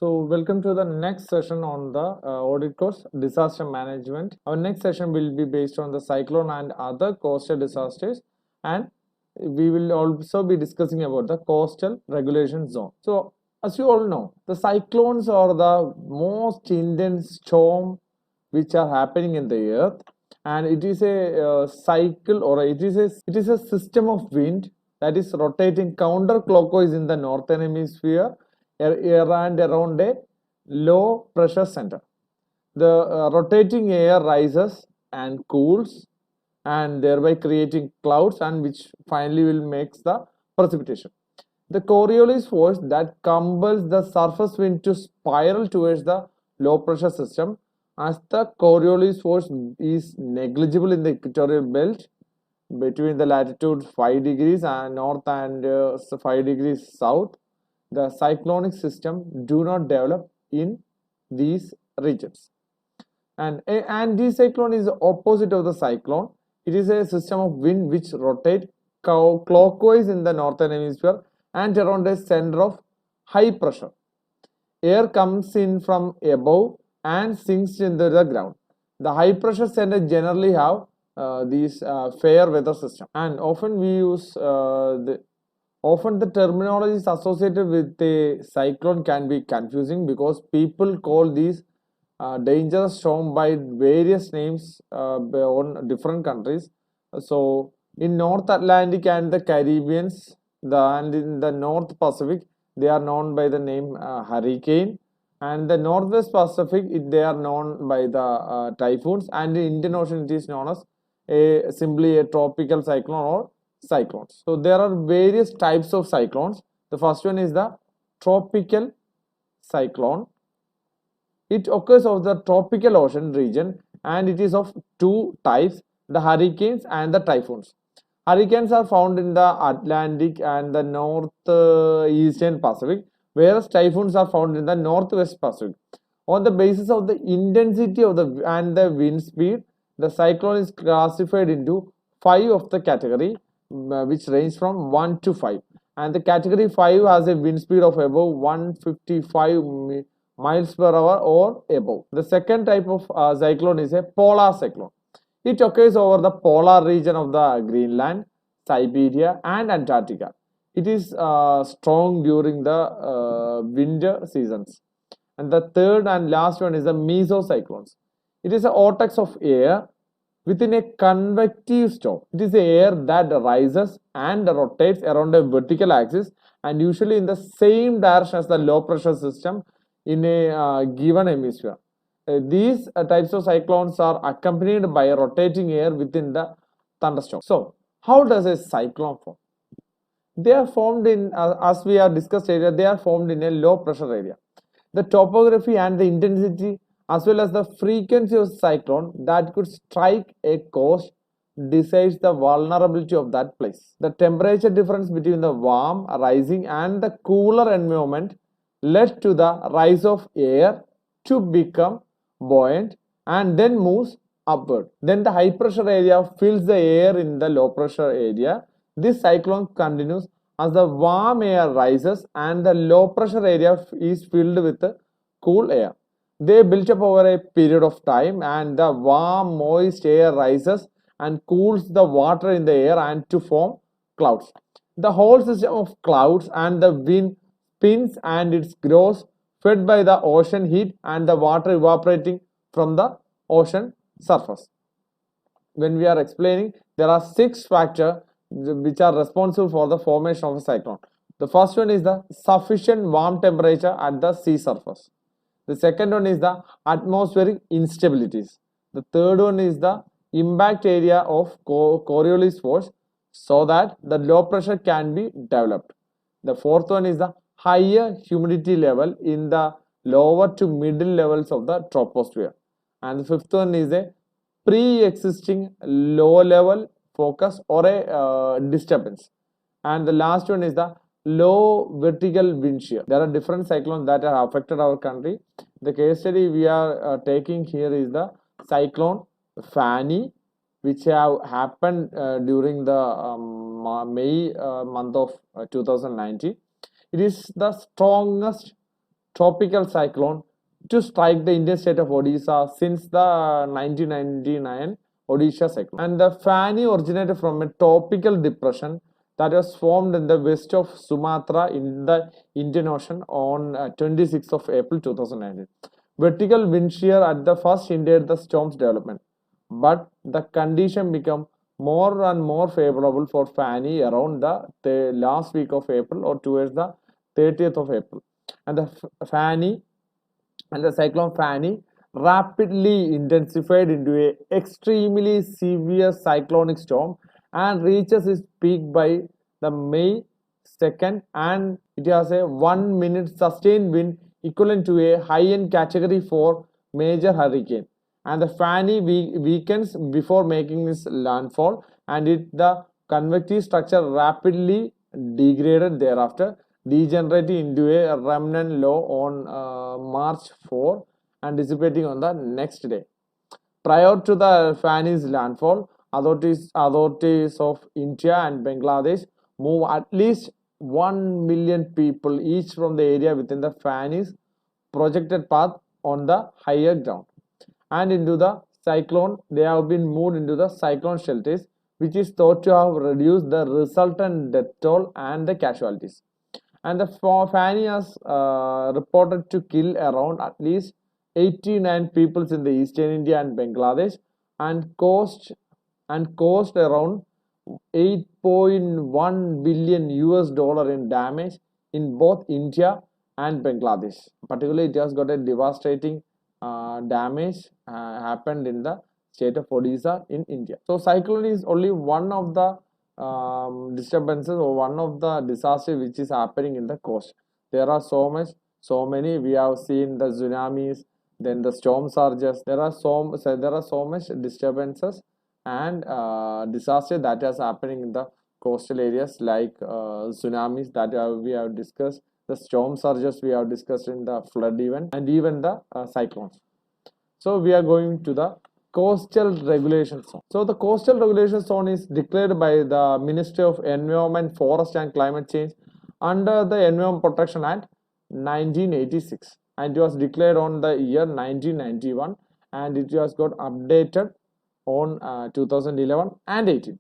So, welcome to the next session on the audit course disaster management. Our next session will be based on the cyclone and other coastal disasters, and we will also be discussing about the coastal regulation zone. So, as you all know, the cyclones are the most intense storm which are happening in the earth, and it is a cycle, or it is a system of wind that is rotating counterclockwise in the northern hemisphere and around a low pressure center. The rotating air rises and cools, and thereby creating clouds, and which finally will make the precipitation. The Coriolis force that compels the surface wind to spiral towards the low pressure system, as the Coriolis force is negligible in the equatorial belt between the latitude 5 degrees and north and 5 degrees south. The cyclonic system do not develop in these regions. And anticyclone is the opposite of the cyclone. It is a system of wind which rotate clockwise in the northern hemisphere and around a center of high pressure. Air comes in from above and sinks into the ground. The high pressure center generally have these fair weather system, and often we use often the terminologies associated with the cyclone can be confusing because people call these dangerous storm by various names on different countries. So in North Atlantic and the Caribbeans, and in the North Pacific, they are known by the name hurricane, and the Northwest Pacific, they are known by the typhoons, and in Indian Ocean it is known as simply a tropical cyclone or cyclones. So there are various types of cyclones. The first one is the tropical cyclone. It occurs of the tropical ocean region, and it is of two types, the hurricanes and the typhoons. Hurricanes are found in the Atlantic and the northeastern Pacific, whereas typhoons are found in the northwest Pacific. On the basis of the intensity of the wind speed, the cyclone is classified into 5 of the category, which range from 1 to 5, and the category 5 has a wind speed of above 155 miles per hour or above. The second type of cyclone is a polar cyclone. It occurs over the polar region of the Greenland, Siberia, and Antarctica. It is strong during the winter seasons. And the third and last one is the mesocyclones. It is a vortex of air within a convective storm. It is the air that rises and rotates around a vertical axis, and usually in the same direction as the low pressure system in a given hemisphere. These types of cyclones are accompanied by rotating air within the thunderstorm. So, how does a cyclone form? They are formed in, as we have discussed earlier, they are formed in a low pressure area. The topography and the intensity, as well as the frequency of cyclone that could strike a coast, decides the vulnerability of that place. The temperature difference between the warm rising and the cooler environment led to the rise of air to become buoyant and then moves upward. Then the high pressure area fills the air in the low pressure area. This cyclone continues as the warm air rises and the low pressure area is filled with cool air. They built up over a period of time, and the warm moist air rises and cools the water in the air and to form clouds. The whole system of clouds and the wind spins, and it grows fed by the ocean heat and the water evaporating from the ocean surface. When we are explaining, there are 6 factors which are responsible for the formation of a cyclone. The first one is the sufficient warm temperature at the sea surface. The second one is the atmospheric instabilities. The third one is the impact area of Coriolis force, so that the low pressure can be developed. The fourth one is the higher humidity level in the lower to middle levels of the troposphere. And the fifth one is a pre-existing low level focus or a disturbance. And the last one is the low vertical wind shear. There are different cyclones that have affected our country. The case study we are taking here is the cyclone Fani, which have happened during the May month of 2019. It is the strongest tropical cyclone to strike the Indian state of Odisha since the 1999 Odisha cyclone. And the Fani originated from a tropical depression that was formed in the west of Sumatra in the Indian Ocean on 26th of April 2019. Vertical wind shear at the first hindered the storm's development, but the condition became more and more favorable for Fani around the last week of April or towards the 30th of April. And the Fani and the cyclone Fani rapidly intensified into a extremely severe cyclonic storm and reaches its peak by the May 2nd, and it has a 1 minute sustained wind equivalent to a high-end category 4 major hurricane. And the Fani weakens before making its landfall, and the convective structure rapidly degraded thereafter, degenerating into a remnant low on March 4 and dissipating on the next day. Prior to the Fani's landfall, authorities of India and Bangladesh move at least 1 million people each from the area within the Fani's projected path on the higher ground. And into the cyclone, they have been moved into the cyclone shelters, which is thought to have reduced the resultant death toll and the casualties. And the Fani has reported to kill around at least 89 people in the eastern India and Bangladesh, and cost around 8.1 billion US dollar in damage in both India and Bangladesh. Particularly, it has got a devastating damage happened in the state of Odisha in India. So cyclone is only one of the disturbances or one of the disasters which is happening in the coast. There are so many. We have seen the tsunamis, then the storm surges. There are so much disturbances and disaster that is happening in the coastal areas, like tsunamis that we have discussed, the storm surges we have discussed in the flood event, and even the cyclones. So we are going to the coastal regulation zone. So the coastal regulation zone is declared by the Ministry of Environment, Forest and Climate Change under the Environment Protection Act 1986, and it was declared on the year 1991, and it was got updated on 2011 and 18.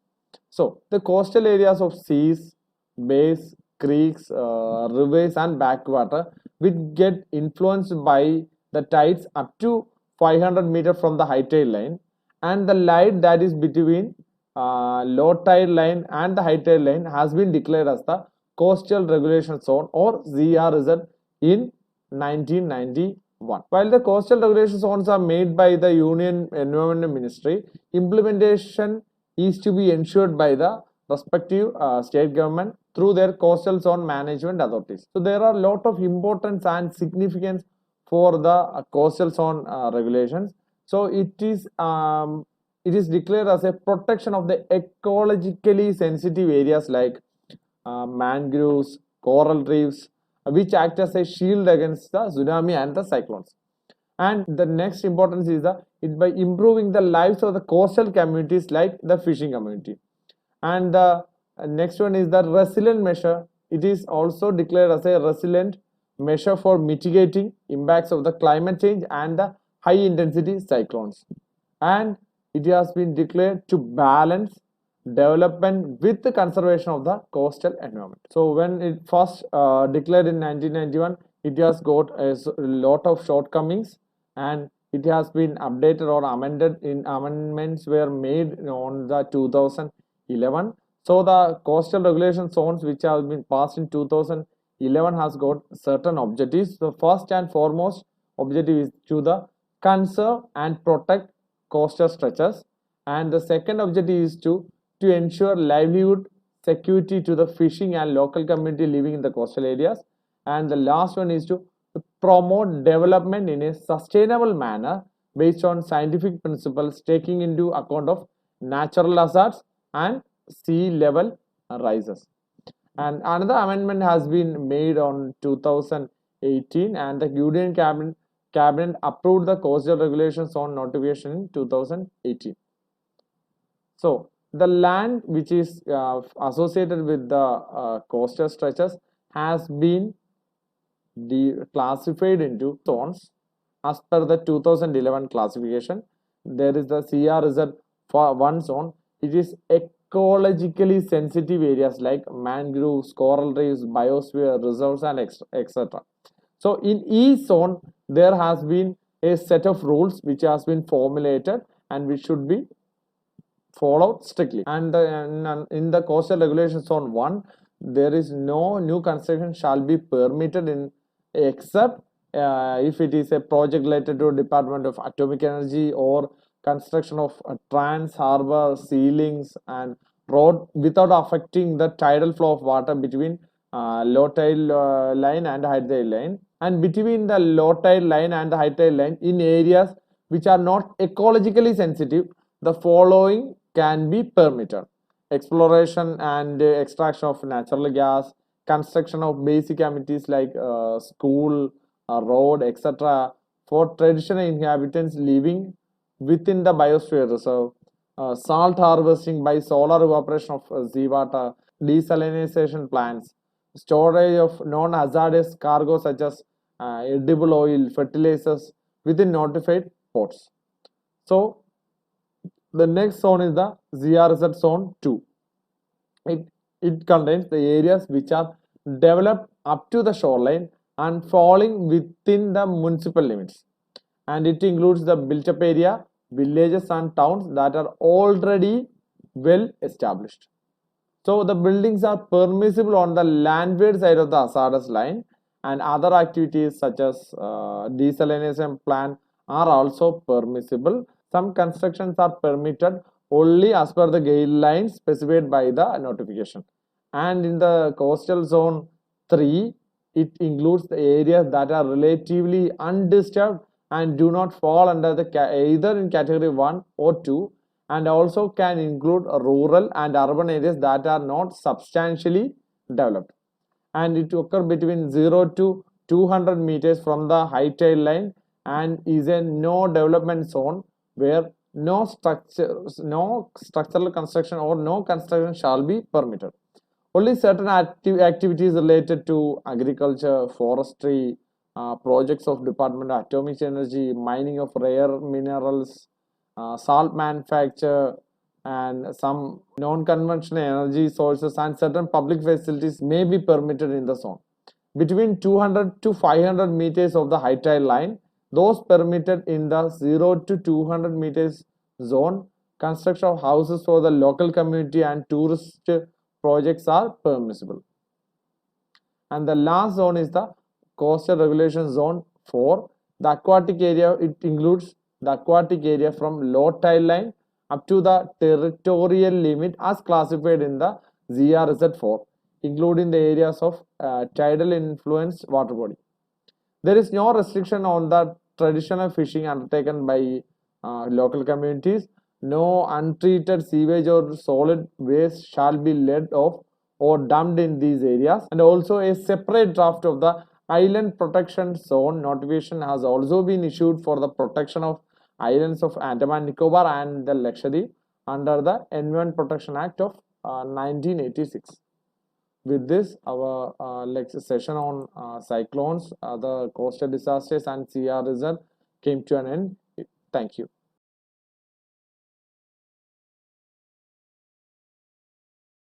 So the coastal areas of seas, bays, creeks, rivers and backwater which get influenced by the tides up to 500 meters from the high tide line, and the line that is between low tide line and the high tide line has been declared as the coastal regulation zone or CRZ in 1991. While the coastal regulation zones are made by the Union Environment Ministry, implementation is to be ensured by the respective state government through their coastal zone management authorities. So there are a lot of importance and significance for the coastal zone regulations. So it is declared as a protection of the ecologically sensitive areas like mangroves, coral reefs, which act as a shield against the tsunami and the cyclones. And the next importance is by improving the lives of the coastal communities like the fishing community. And the next one is the resilient measure. It is also declared as a resilient measure for mitigating impacts of the climate change and the high intensity cyclones. And it has been declared to balance development with the conservation of the coastal environment. So when it first declared in 1991, it has got a lot of shortcomings, and it has been updated or amended. Amendments were made on the 2011. So the coastal regulation zones which have been passed in 2011 has got certain objectives. The first and foremost objective is to conserve and protect coastal stretches, and the second objective is to ensure livelihood security to the fishing and local community living in the coastal areas, and the last one is to promote development in a sustainable manner based on scientific principles, taking into account of natural hazards and sea level rises. And another amendment has been made on 2018, and the Union Cabinet approved the coastal regulations on notification in 2018. So the land which is associated with the coastal stretches has been classified into zones as per the 2011 classification. There is the CRZ for one zone. It is ecologically sensitive areas like mangroves, coral reefs, biosphere reserves, and etc. So in each zone, there has been a set of rules which has been formulated and which should be followed strictly. And in the coastal regulation zone 1, there is no new construction shall be permitted in except if it is a project related to Department of Atomic Energy or construction of trans harbor ceilings and road without affecting the tidal flow of water between low tide line and high tide line, and between the low tide line and the high tide line in areas which are not ecologically sensitive. The following can be permitted: exploration and extraction of natural gas, construction of basic amenities like school, road, etc. for traditional inhabitants living within the biosphere reserve, salt harvesting by solar evaporation of seawater, desalination plants, storage of non-hazardous cargo such as edible oil, fertilizers within notified ports. So the next zone is the ZRZ zone 2. It contains the areas which are developed up to the shoreline and falling within the municipal limits. And it includes the built-up area, villages and towns that are already well established. So the buildings are permissible on the landward side of the hazardous line, and other activities such as desalination plant are also permissible. Some constructions are permitted only as per the guidelines specified by the notification. And in the coastal zone 3, it includes the areas that are relatively undisturbed and do not fall under the either in category 1 or 2, and also can include rural and urban areas that are not substantially developed. And it occurs between 0 to 200 meters from the high tide line and is a no development zone where no structural construction or no construction shall be permitted. Only certain activities related to agriculture, forestry, projects of Department of Atomic Energy, mining of rare minerals, salt manufacture, and some non-conventional energy sources and certain public facilities may be permitted in the zone. Between 200 to 500 meters of the high tide line, those permitted in the 0 to 200 meters zone, construction of houses for the local community and tourist projects are permissible. And the last zone is the coastal regulation zone 4. The aquatic area, it includes the aquatic area from low tide line up to the territorial limit as classified in the ZRZ4, including the areas of tidal influenced water body. There is no restriction on the traditional fishing undertaken by local communities. No untreated sewage or solid waste shall be let off or dumped in these areas. And also a separate draft of the Island Protection Zone notification has also been issued for the protection of islands of Andaman Nicobar and the Lakshadweep under the Environment Protection Act of 1986. With this, our lecture session on cyclones, the coastal disasters and CR result came to an end. Thank you.